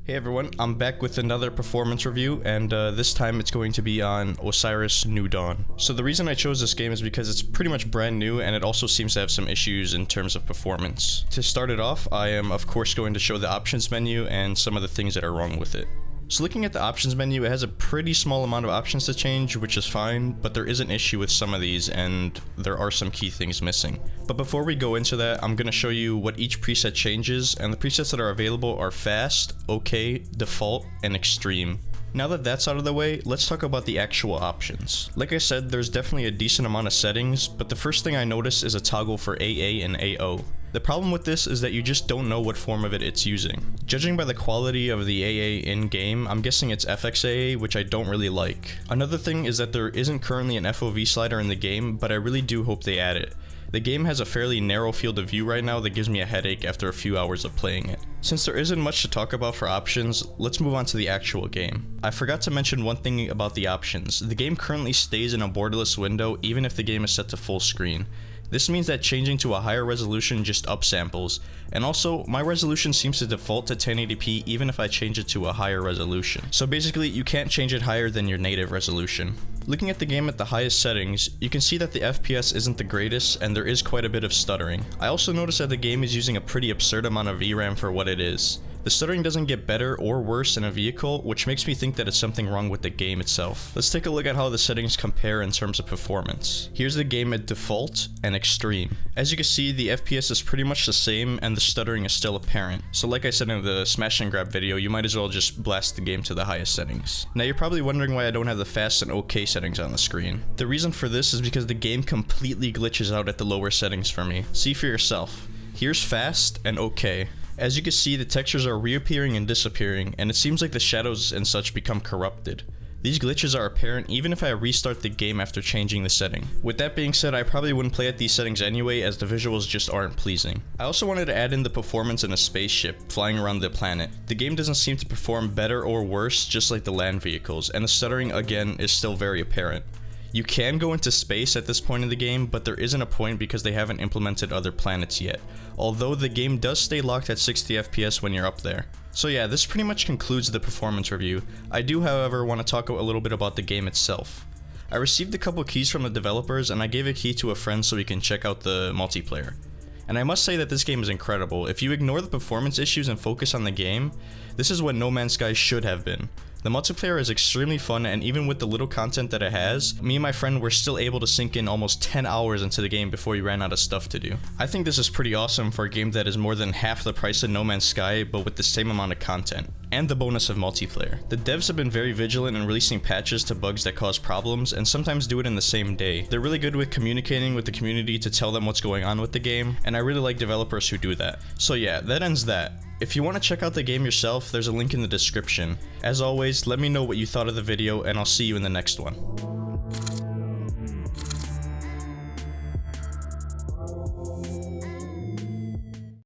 Hey everyone, I'm back with another performance review, and this time it's going to be on Osiris New Dawn. So the reason I chose this game is because it's pretty much brand new, and it also seems to have some issues in terms of performance. To start it off, I am of course going to show the options menu and some of the things that are wrong with it. So looking at the options menu, it has a pretty small amount of options to change, which is fine, but there is an issue with some of these, and there are some key things missing. But before we go into that, I'm going to show you what each preset changes, and the presets that are available are Fast, OK, Default, and Extreme. Now that that's out of the way, let's talk about the actual options. Like I said, there's definitely a decent amount of settings, but the first thing I notice is a toggle for AA and AO. The problem with this is that you just don't know what form of it's using. Judging by the quality of the AA in-game, I'm guessing it's FX-AA, which I don't really like. Another thing is that there isn't currently an FOV slider in the game, but I really do hope they add it. The game has a fairly narrow field of view right now that gives me a headache after a few hours of playing it. Since there isn't much to talk about for options, let's move on to the actual game. I forgot to mention one thing about the options. The game currently stays in a borderless window even if the game is set to full screen. This means that changing to a higher resolution just upsamples, and also my resolution seems to default to 1080p even if I change it to a higher resolution. So basically you can't change it higher than your native resolution. Looking at the game at the highest settings, you can see that the FPS isn't the greatest and there is quite a bit of stuttering. I also noticed that the game is using a pretty absurd amount of VRAM for what it is. The stuttering doesn't get better or worse in a vehicle, which makes me think that it's something wrong with the game itself. Let's take a look at how the settings compare in terms of performance. Here's the game at default and extreme. As you can see, the FPS is pretty much the same and the stuttering is still apparent. So like I said in the smash and grab video, you might as well just blast the game to the highest settings. Now you're probably wondering why I don't have the fast and OK settings on the screen. The reason for this is because the game completely glitches out at the lower settings for me. See for yourself. Here's fast and OK. As you can see, the textures are reappearing and disappearing, and it seems like the shadows and such become corrupted. These glitches are apparent even if I restart the game after changing the setting. With that being said, I probably wouldn't play at these settings anyway, as the visuals just aren't pleasing. I also wanted to add in the performance in a spaceship flying around the planet. The game doesn't seem to perform better or worse, just like the land vehicles, and the stuttering again is still very apparent. You can go into space at this point in the game, but there isn't a point because they haven't implemented other planets yet, although the game does stay locked at 60 FPS when you're up there. So yeah, this pretty much concludes the performance review. I do, however, want to talk a little bit about the game itself. I received a couple keys from the developers, and I gave a key to a friend so he can check out the multiplayer. And I must say that this game is incredible. If you ignore the performance issues and focus on the game, this is what No Man's Sky should have been. The multiplayer is extremely fun, and even with the little content that it has, me and my friend were still able to sink in almost 10 hours into the game before we ran out of stuff to do. I think this is pretty awesome for a game that is more than half the price of No Man's Sky, but with the same amount of content, and the bonus of multiplayer. The devs have been very vigilant in releasing patches to bugs that cause problems, and sometimes do it in the same day. They're really good with communicating with the community to tell them what's going on with the game, and I really like developers who do that. So yeah, that ends that. If you want to check out the game yourself, there's a link in the description. As always, let me know what you thought of the video, and I'll see you in the next one.